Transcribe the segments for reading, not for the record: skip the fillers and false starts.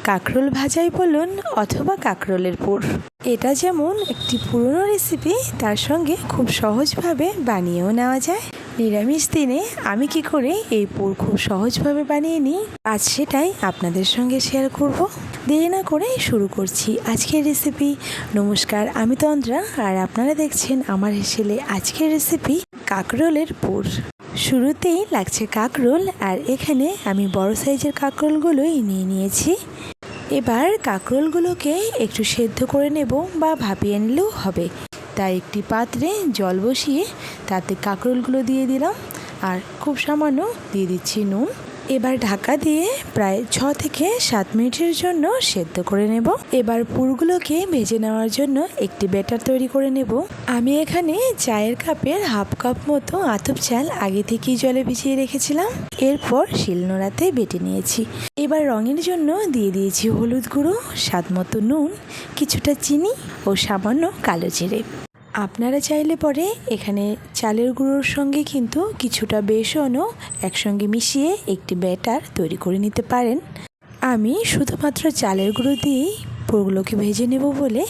কাঁকরোল ভাজাই বলুন অথবা কাঁকরোলের পুর, এটা যেমন একটি পুরনো রেসিপি, তার সঙ্গে খুব সহজভাবে বানিয়েও নেওয়া যায়। নিরামিষ দিনে আমি কি করে এই পুর খুব সহজভাবে বানিয়ে নিই, আজ সেটাই আপনাদের সঙ্গে শেয়ার করব। দেরি না করে শুরু করছি আজকের রেসিপি। নমস্কার, আমি তন্দ্রা, আর আপনারা দেখছেন আমার হেসেলে আজকের রেসিপি কাঁকরোলের পুর। শুরুতেই লাগছে কাঁকরোল, আর এখানে আমি বড় সাইজের কাঁকরোলগুলোই নিয়ে নিয়েছি। এবার কাঁকরোলগুলোকে একটু সেদ্ধ করে নেব বা ভাপিয়ে নিলেও হবে। তাই একটি পাত্রে জল বসিয়ে তাতে কাঁকরোলগুলো দিয়ে দিলাম, আর খুব সামান্য দিয়ে দিচ্ছি নুন। এবার ঢাকা দিয়ে প্রায় 6 থেকে 7 মিনিটের জন্য সেদ্ধ করে নেব। এবার পুরগুলোকে ভেজে নেওয়ার জন্য একটি ব্যাটার তৈরি করে নেব। আমি এখানে চায়ের কাপের হাফ কাপ মতো আতপ চাল আগে থেকেই জলে ভিজিয়ে রেখেছিলাম, এরপর শিলনোড়াতে বেটে নিয়েছি। এবার রঙের জন্য দিয়ে দিয়েছি হলুদ গুঁড়ো, স্বাদ মতো নুন, কিছুটা চিনি ও সামান্য কালো জিরে। আপনারা চাইলে পরে এখানে চালের গুঁড়োর সঙ্গে কিন্তু কিছুটা বেসনও একসঙ্গে মিশিয়ে একটি ব্যাটার তৈরি করে নিতে পারেন। আমি শুধুমাত্র চালের গুঁড়ো দিয়েই পুরগুলোকে ভেজে নেব বলে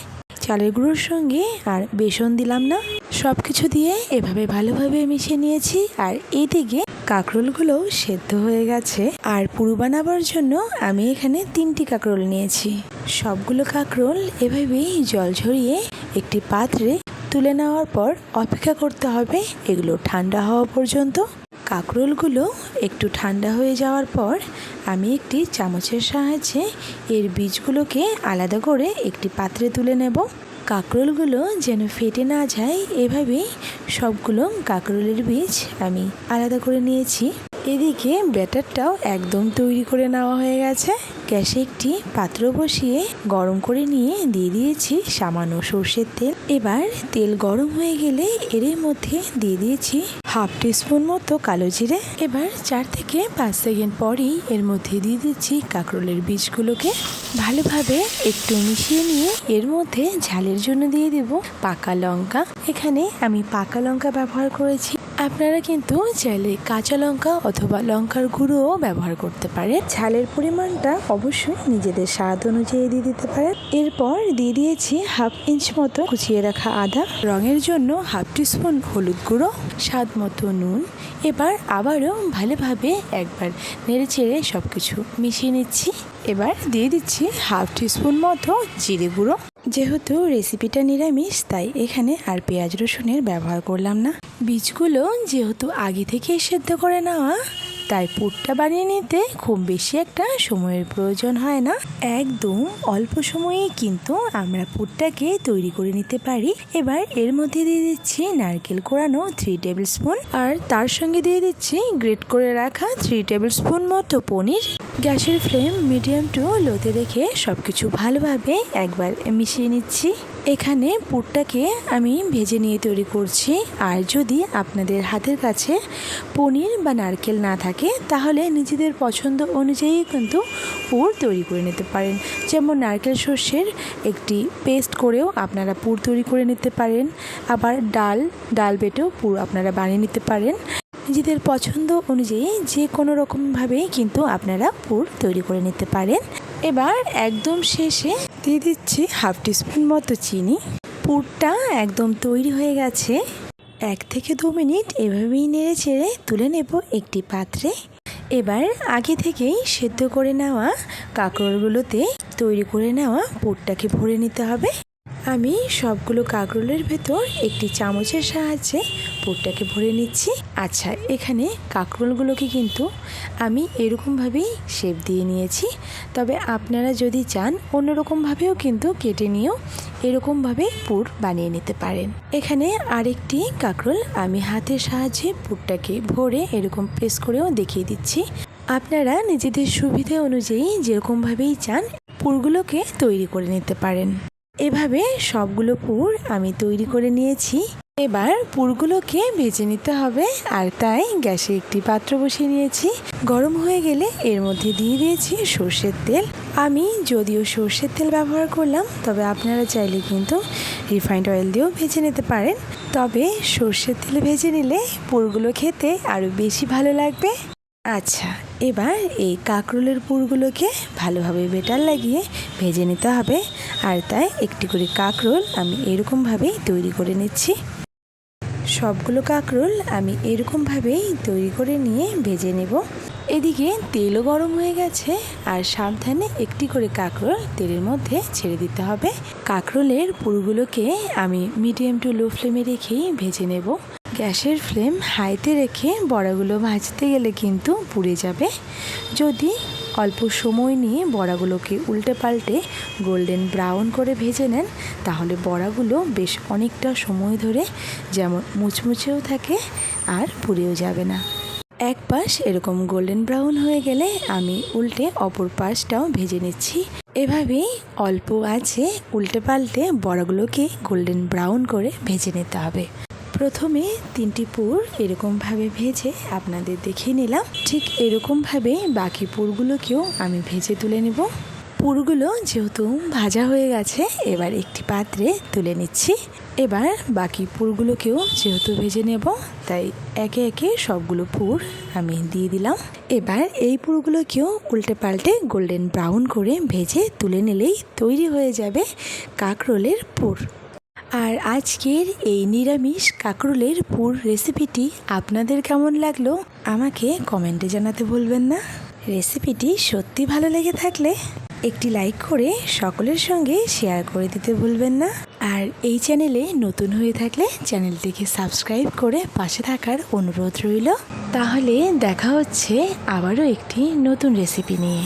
চালের গুঁড়োর সঙ্গে আর বেসন দিলাম না। সব কিছু দিয়ে এভাবে ভালোভাবে মিশিয়ে নিয়েছি, আর এইদিকে কাঁকরোলগুলো সেদ্ধ হয়ে গেছে। আর পুর বানাবার জন্য আমি এখানে 3টি কাঁকরোল নিয়েছি। সবগুলো কাঁকরোল এভাবেই জল ঝরিয়ে একটি পাত্রে তুলে নেওয়ার পর অপেক্ষা করতে হবে এগুলো ঠান্ডা হওয়া পর্যন্ত। কাঁকরোলগুলো একটু ঠান্ডা হয়ে যাওয়ার পর আমি একটি চামচের সাহায্যে এর বীজগুলোকে আলাদা করে একটি পাত্রে তুলে নেব। কাঁকরোলগুলো যেন ফেটে না যায়, এভাবেই সবগুলো কাঁকরোলের বীজ আমি আলাদা করে নিয়েছি। এদিকে ব্যাটারটাও একদম তৈরি করে নেওয়া হয়ে গেছে। গ্যাসে একটি পাত্র বসিয়ে গরম করে নিয়ে দিয়ে দিয়েছি সামান্য সর্ষের তেল। এবার তেল গরম হয়ে গেলে এর মধ্যে দিয়ে দিয়েছি হাফ টিস্পুন মতো কালো জিরে। এবার 4 থেকে 5 সেকেন্ড পরেই এর মধ্যে দিয়ে দিচ্ছি কাঁকরোলের বীজগুলোকে। ভালোভাবে একটু মিশিয়ে নিয়ে এর মধ্যে ঝালের জন্য দিয়ে দেব পাকা লঙ্কা। এখানে আমি পাকা লঙ্কা ব্যবহার করেছি, আপনারা কিন্তু চাইলে কাঁচা লঙ্কা অথবা লঙ্কার গুঁড়োও ব্যবহার করতে পারেন। ঝালের পরিমাণটা অবশ্যই নিজেদের স্বাদ অনুযায়ী দিয়ে দিতে পারেন। এরপর দিয়ে দিয়েছি হাফ ইঞ্চ মতো কুচিয়ে রাখা আদা, রঙের জন্য হাফ টিস্পুন হলুদ গুঁড়ো, স্বাদ মতো নুন। এবার আবারও ভালোভাবে একবার নেড়েচেড়ে সব কিছু মিশিয়ে নিচ্ছি। এবার দিয়ে দিচ্ছি হাফ টিস্পুন মতো জিরে গুঁড়ো। যেহেতু রেসিপিটা নিরামিষ, তাই এখানে আর পেঁয়াজ রসুনের ব্যবহার করলাম না। বীজগুলো যেহেতু আগে থেকে সেদ্ধ করে নেওয়া, তাই পুরটা বানিয়ে নিতে খুব বেশি একটা সময়ের প্রয়োজন হয় না। একদম অল্প সময়েই কিন্তু আমরা পুরটাকে তৈরি করে নিতে পারি। এবার এর মধ্যে দিয়ে দিচ্ছি নারকেল কোড়ানো 3 টেবিল স্পুন, আর তার সঙ্গে দিয়ে দিচ্ছি গ্রেট করে রাখা 3 টেবিল স্পুন মতো পনির। গ্যাসের ফ্লেম মিডিয়াম টু লোতে রেখে সব কিছু ভালোভাবে একবার মিশিয়ে নিচ্ছি। এখানে পুরটাকে আমি ভেজে নিয়ে তৈরি করছি, আর যদি আপনাদের হাতের কাছে পনির বা নারকেল না থাকে তাহলে নিজেদের পছন্দ অনুযায়ী কিন্তু পুর তৈরি করে নিতে পারেন। যেমন নারকেল সর্ষের একটি পেস্ট করেও আপনারা পুর তৈরি করে নিতে পারেন, আবার ডাল বেটেও পুর আপনারা বানিয়ে নিতে পারেন। নিজেদের পছন্দ অনুযায়ী যে কোনো রকমভাবেই কিন্তু আপনারা পুর তৈরি করে নিতে পারেন। এবার একদম শেষে দিয়ে দিচ্ছি হাফ টিস্পুন মতো চিনি। পুরটা একদম তৈরি হয়ে গেছে। 1 থেকে 2 মিনিট এভাবেই নেড়ে চেড়ে তুলে নেব একটি পাত্রে। এবার আগে থেকেই সেদ্ধ করে নেওয়া কাঁকরোলগুলোতে তৈরি করে নেওয়া পুরটাকে ভরে নিতে হবে। আমি সবগুলো কাঁকরোলের ভেতর একটি চামচের সাহায্যে পুরটাকে ভরে নিচ্ছি। আচ্ছা, এখানে কাঁকরোলগুলোকে কিন্তু আমি এরকমভাবেই শেপ দিয়ে নিয়েছি, তবে আপনারা যদি চান অন্যরকমভাবেও কিন্তু কেটে নিয়েও এরকমভাবে পুর বানিয়ে নিতে পারেন। এখানে আরেকটি কাঁকরোল আমি হাতের সাহায্যে পুরটাকে ভরে এরকম প্রেস করেও দেখিয়ে দিচ্ছি। আপনারা নিজেদের সুবিধা অনুযায়ী যেরকমভাবেই চান পুরগুলোকে তৈরি করে নিতে পারেন। এভাবে সবগুলো পুর আমি তৈরি করে নিয়েছি। এবার পুরগুলোকে ভেজে নিতে হবে, আর তাই গ্যাসে একটি পাত্র বসিয়ে নিয়েছি। গরম হয়ে গেলে এর মধ্যে দিয়ে দিয়েছি সর্ষের তেল। আমি যদিও সর্ষের তেল ব্যবহার করলাম, তবে আপনারা চাইলে কিন্তু রিফাইন্ড অয়েল দিয়েও ভেজে নিতে পারেন। তবে সর্ষের তেলে ভেজে নিলে পুরগুলো খেতে আরও বেশি ভালো লাগবে। আচ্ছা, এবার এই কাঁকরোলের পুরগুলোকে ভালোভাবে বেটার লাগিয়ে ভেজে নিতে হবে। আর তাই একটি করে কাঁকরোল আমি এরকমভাবেই তৈরি করে নিচ্ছি। সবগুলো কাঁকরোল আমি এরকমভাবেই তৈরি করে নিয়ে ভেজে নেব। এদিকে তেলও গরম হয়ে গেছে, আর সাবধানে একটি করে কাঁকরোল তেলের মধ্যে ছেড়ে দিতে হবে। কাঁকরোলের পুরগুলোকে আমি মিডিয়াম টু লো ফ্লেমে রেখেই ভেজে নেব। গ্যাসের ফ্লেম হাইতে রেখে বড়াগুলো ভাজতে গেলে কিন্তু পুড়ে যাবে। যদি অল্প সময় নিয়ে বড়াগুলোকে উল্টে পাল্টে গোল্ডেন ব্রাউন করে ভেজে নেন, তাহলে বড়াগুলো বেশ অনেকটা সময় ধরে যেমন মুচমুচেও থাকে আর পুড়েও যাবে না। এক পাশ এরকম গোল্ডেন ব্রাউন হয়ে গেলে আমি উল্টে অপর পাশটাও ভেজে নিচ্ছি। এভাবেই অল্প আছে উল্টে পাল্টে বড়াগুলোকে গোল্ডেন ব্রাউন করে ভেজে নিতে হবে। প্রথমে 3টি পুর এরকমভাবে ভেজে আপনাদের দেখিয়ে নিলাম। ঠিক এরকমভাবে বাকি পুরগুলোকেও আমি ভেজে তুলে নেব। পুরগুলো যেহেতু ভাজা হয়ে গেছে, এবার একটি পাত্রে তুলে নিচ্ছি। এবার বাকি পুরগুলোকেও যেহেতু ভেজে নেব, তাই একে একে সবগুলো পুর আমি দিয়ে দিলাম। এবার এই পুরগুলোকেও উল্টে পাল্টে গোল্ডেন ব্রাউন করে ভেজে তুলে নিলেই তৈরি হয়ে যাবে কাঁকরোলের পুর। আর আজকের এই নিরামিষ কাঁকরোলের পুর রেসিপিটি আপনাদের কেমন লাগলো আমাকে কমেন্টে জানাতে ভুলবেন না। রেসিপিটি সত্যি ভালো লেগে থাকলে একটি লাইক করে সকলের সঙ্গে শেয়ার করে দিতে ভুলবেন না। আর এই চ্যানেলে নতুন হয়ে থাকলে চ্যানেলটিকে সাবস্ক্রাইব করে পাশে থাকার অনুরোধ রইল। তাহলে দেখা হচ্ছে আবারও একটি নতুন রেসিপি নিয়ে।